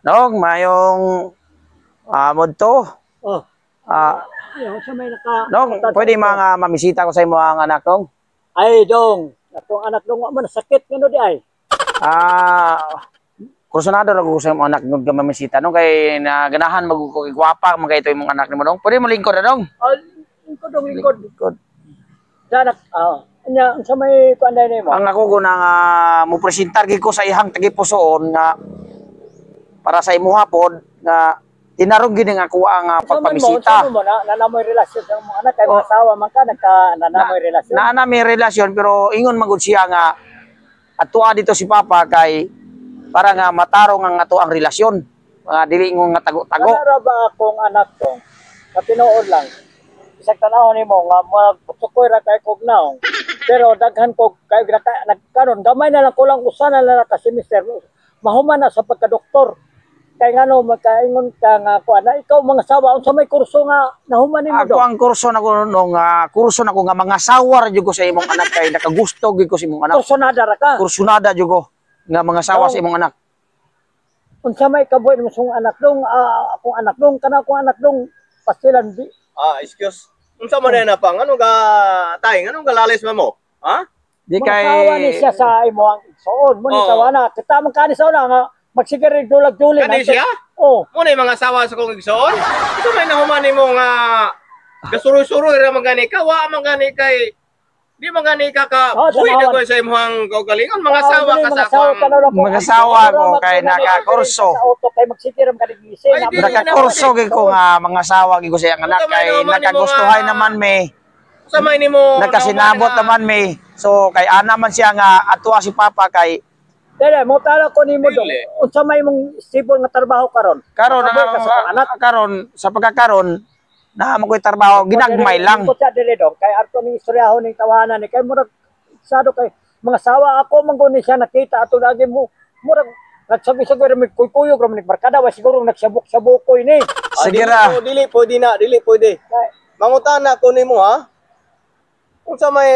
Dong, mayong modto. Oh. Sa may Dong, pwede mga mamisita ko sa imo ang anak dong. Ay, dong. Atong anak dong mo sakit ngano di ay. Kursunado ra ko sa imo anak ng mamisita dong kay naganahan magugwapa magay ito imong anak nimo dong. Pwede mo lingkod na dong. Lingkod dong lingkod. Danak nya sa may kuanday nimo. Ang ako gunang mo presentar gid ko sa ihang tagipusoon nga para sa imo hapon nga tinarong gid nga ako ang pagpamisita. Nanamoy relasyon sa mga anak kay asawa man ka nanamoy relasyon. May relasyon pero ingon magud siya nga atua dito si Papa kay para nga matarong ang ato ang relasyon. Dili ingon nga tago-tago. Para ba akong anak ko? Sa tinuod lang. Isang tanaw nimo nga magsukoy ra kay kog naong. Pero daghan ko kay nagkaron gamay na lang kulang usa na lang ka semester. Mahuman na sa pagka-doktor. Kay ngano makaingon ka nga kuan na ikaw mga sawa unsa may kurso nga nahuman nimo do? Ako ang kurso nako nung kurso nako nga mga sawa jud ko sa imong anak kay nakagusto gid ko sa imong anak. Kursunada ra ka? Kursunada jud ko nga mga sawa sa imong anak. Unsa may kabuhi mo sa anak dong akong anak dong kana akong anak dong pastilan di. Excuse. Unsa man na pa ngano ga tay ngano ga lalis mo? Ha? Di kay sawa ni siya sa imo ang soon mo ni tawana kita man kani sa una nga magsigari dulag-duli na siya? Oh. Mo na mga sawa sa kong igsoon. Ito may nahuman nimo nga gasuroy-suroy ra magani ka wa magani kay di magani ka buhi na ko sa imong kaugalingon mga sawa ka sa akong mga sawa ko kay nakakurso. Sa auto kay magsikiram ka digisi. Nakakurso gid ko nga mga sawa gid ko sa iyang anak kay nakagustuhay naman me. Sa may nimo nakasinabot naman me. So kay ana man siya nga atua si Papa kay Dere, mo tala ko nimo dong. Unsa may mong stable nga trabaho karon? Karon sa pagkakaron na makoy trabaho ginagmay lang. Ko sa dere dong kay arto ni istoryahon ning tawanan ni kay murag sado kay mga sawa ako mangguni siya nakita ato lagi mo murag nagsabi-sabi ra mig kuy-kuyog ra mig barkada wa siguro nagsabok-sabukoy ni. Sige ra. Dili pwede. Mangutana ko nimo ha. Unsa may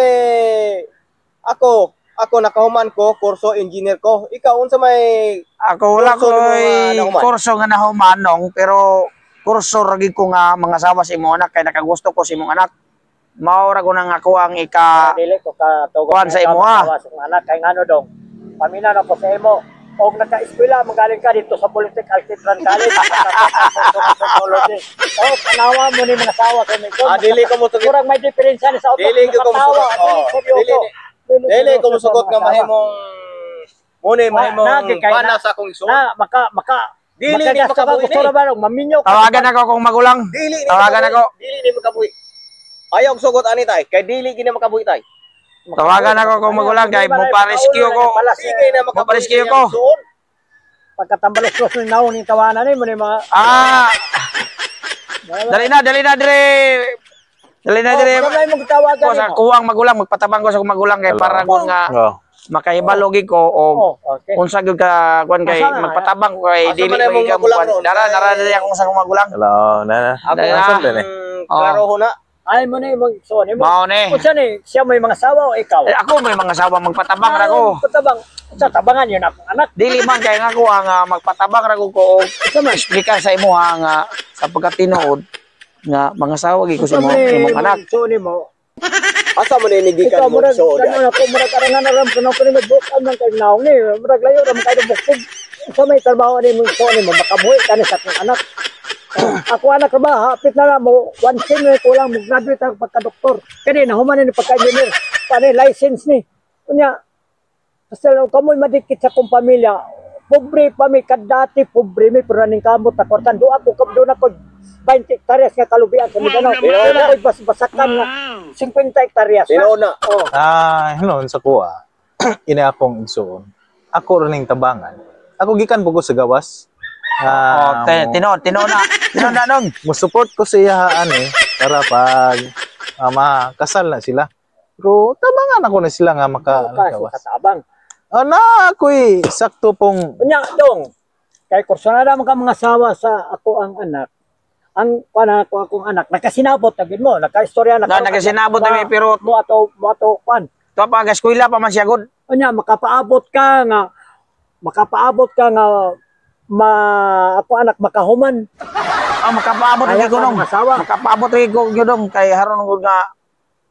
ako nakahuman ko kurso engineer ko. Ikaw unsa may ako wala ko kurso nga nahumanong pero kurso ra gid ko nga mga sawa sa imong anak kay nakagusto ko sa imong anak. Mao ra ko nang ako ang dili ko ka tugon sa imo sa anak kay ngano dong. Pamina na ko sa imo og naka-eskwela magaling ka dito sa Politic Architran College. Oh, panawa mo ni mga sawa sa imo. Dili ko mo murag may diferensya ni sa auto. Dili ko mo Dili ko musugot nga mahimong muna mahimong pana sa akong isuon. Maka dili ni makabuhi ni. Maminyo. Tawagan ako kung magulang. Tawagan ako. Dili ni makabuhi. Ayaw sugot ani tay kay dili gini makabuhi tay. Tawagan ako kung magulang kay mo pa-rescue ko. Sige na makaparescue ko. Pagkatambalos-los ni naon ni tawanan ni mo ni mga Dali na dire. Dali na dire. Kuwang magulang magpatabang ko sa magulang kay para ko nga makahibalogi ko o unsa gyud ka kuan kay magpatabang ko kay dili ko ka kuan. Dara diri akong sa magulang. Hello, nana. Asan din klaro ho na. Ay mo ni mag so ni mo. Mao ni. Unsa ni siya may mga sawa o ikaw? Ako may mga sawa magpatabang ra ko. Patabang. Sa tabangan yun akong anak. Dili man kay nga ko ang magpatabang ra ko sa explicar sa imo nga sa pagkatinuod nga mga sawa gyud ko sa imong anak. So ni mo. Asa mo ni gikan mo so. Ano ako murag arangan ram kuno ko ni bukan man kay naong ni. Murag layo ra man kay bukog. Sa may trabaho ni mo so ni mo makabuhi kani sa akong anak. Ako anak ba hapit na mo 1 sem kulang mo graduate ang pagka-doktor. Kani nahuman ni pagka-engineer. Pani license ni. Unya Pasal kamoy madikit sa kong pamilya. Pobre pa mi kadati pobre mi pero ning kamot ta kortan do ako do na ko 20 hektaryas nga kalubian sa Mindanao. Pero bas-basakan nga 50 hektaryas. Pero na. Hinon sa kuha. Ina akong igsoon. Ako rin tabangan. Ako gikan bugo sa gawas. Tinon na nung. Mo-support ko siya para pag makasal na sila. Pero tabangan ako na sila nga makagawas. Katabang. Ako'y sakto pong... Unya, dong. Kay kursunada mo ka mga sawa sa ako ang anak. Ang akong anak, nakasinabot na mo, nakaistorya na nakasinabot na pero mo ato pan. To pa eskwela pa man siya gud. Unya makapaabot ka nga makapaabot ka nga ako anak makahuman. Makapaabot Kaya rin ko ka nung. masawa. Makapaabot rin ko nung. Kay haron ko nga,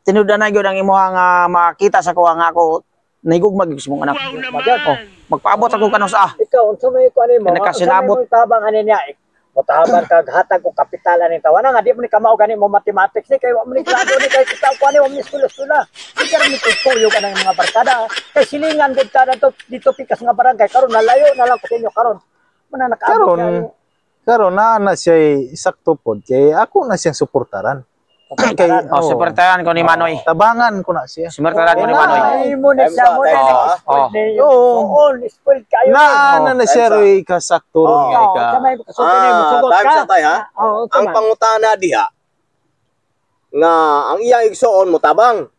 tinudan na yun ang imuha nga makita sa kuha nga ako. Nahigugmag yung mong anak. Oh, magpaabot ako kanong sa Ikaw, unsa may kuan mo? Nakasinabot. Unsa may tabang ani niya? Motahaban ka hatag ko kapital ani tawana nga di mo ni kamao gani mo mathematics ni kay wa mo ni grado ni kay kita kuan mo ni eskwela. Sige mi tutuyo ka ng mga barkada. Kay silingan gud ta dito pikas nga barangay karon nalayo na lang ko sa inyo karon. Muna nakaabot karon na siya sakto pod kay ako na siyang suportaran. Kay suportahan ko ni Manoy. Tabangan ko na siya. Suportahan ko ni Manoy. Ay mo ni siya mo ni. Oo, spoiled kayo. Na siya roy kasakto ron nga ika. Time sa tay ha. Ang pangutana diha nga ang iyang igsoon mo tabang.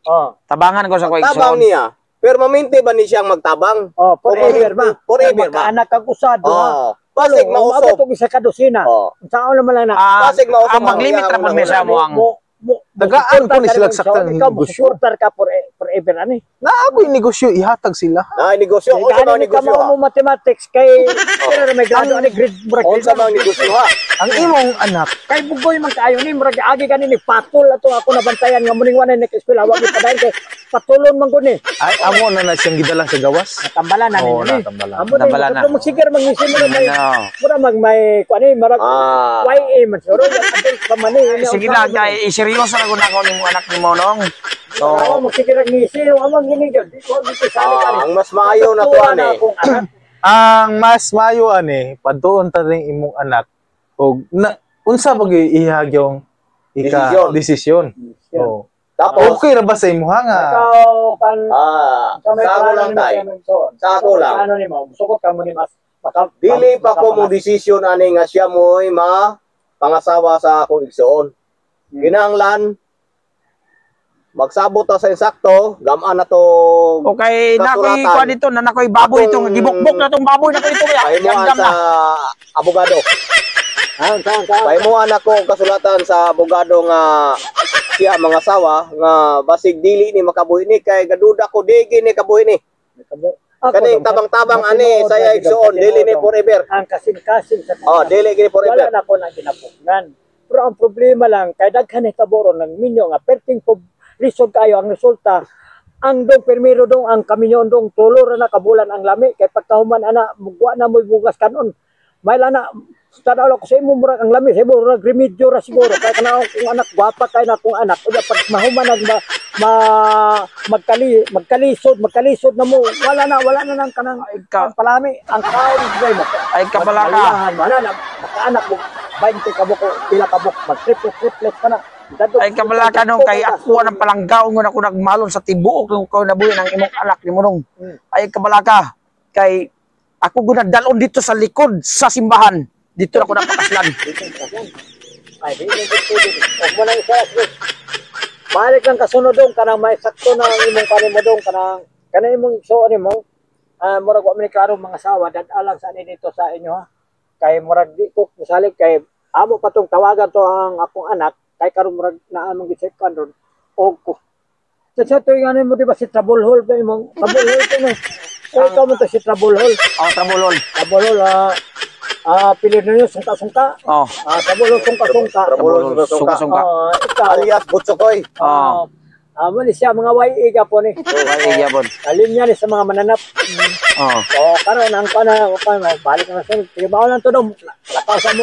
Tabangan ko sa ko Tabang niya. Pero maminti ba ni siyang magtabang? Forever ba? Forever ba? Anak kang usado ha. Pasig mausop. Mabot og isa ka dosina. Saan naman lang na. Pasig mausop. Ang maglimit ra pud mi sa mo ang Dagaan ko ni sila saktang negosyo. Supporter ka forever ani. Na ako yung negosyo ihatag sila. Na negosyo o sa mga negosyo ha. Mo mathematics kay pero may grado ani grade O sa mga negosyo ha. Ang imong anak kay bugoy man kaayo ni murag agi kani ni patol ato ako nabantayan nga muning wanay nek eskwela wa padayon kay patulon man gud ni. ay amo na siyang gidala sa gawas. Tambalan na ni. Natambalan. Amo na magsigir mangisin mo may mura may kuani marag YA man suro adult pa man ni. sige lang kay seryoso na ko na ko ni mo anak ni mo nong. So magsigir ngisi amo gini jud. Dito sali ka ni. Ang mas maayo na to ani. Ang mas mayo ani padtuon ta ring imong anak og unsa pag ihagyong desisyon. Oh. Tapos Okay ra ba sa imong nga? Ikaw kan sako lang tay. Sako lang. Ano ni mo? Sukot ka mo ni mas. Dili pa ko mo desisyon ani nga siya mo'y pangasawa sa akong igsoon. Kinahanglan magsabot ta sa insakto, gamaan na to. Okay, nakoy kuan dito na nakoy baboy dito, gibukbok na tong baboy na ko dito ya. Pahimuan sa abogado. Pahimuan ako kasulatan sa abogado nga siya mga asawa nga basig dili ni makabuhi ni kay gaduda ko digi ni kabuhi ni. Kaning tabang-tabang ani saya igsoon dili ni forever. Ang kasing-kasing sa dili gini forever. wala na ko na ginapugnan. Pero ang problema lang kay daghan ni kaboro ng minyo nga perting lisod kayo ang resulta ang dong permiro dong ang kaminyon dong tulor na kabulan ang lami kay pagkahuman ana mugwa na moy bugas kanon may lana tanaw ko sa imo murag ang lami sa imo murag remedyo ra siguro kay kana kung anak gwapa kay na kung anak unya pag mahuman nag magkalisod na mo wala na nang kanang palami ang kaon gay mo ay kabala ka wala na makaanak mo 20 kabuk pila kabuk mag triplets ka na. Ay kabala ka nung kay ako ng palanggaw ngon ako nagmalon sa tibuok nung ko nabuhi ng imong anak ni mo nung. Ay kabala ka kay ako gunadalon dito sa likod sa simbahan. Dito ako napakaslan. Ay di og mo nang isa. Balik lang kasunod dong kanang may sakto na imong kanimo dong kanang imong so ani mo. Murag wa man klaro mga asawa dadalang sa ani dito sa inyo ha. Kay murag di ko salig kay amo pa tong tawagan to ang akong anak. Kay karon murag naa mong gi-check kan ron og ko sa to ngani mo di ba si trouble hole pa imong trouble hole to no kay ka mo to si trouble hole Trouble hole pilit niyo sungka trouble sungka alias butsokoy amo ni siya mga YA gapon ni YA gapon alinya ni sa mga mananap so karon ang kana balik na sa tibaw lang to dong lakaw sa mo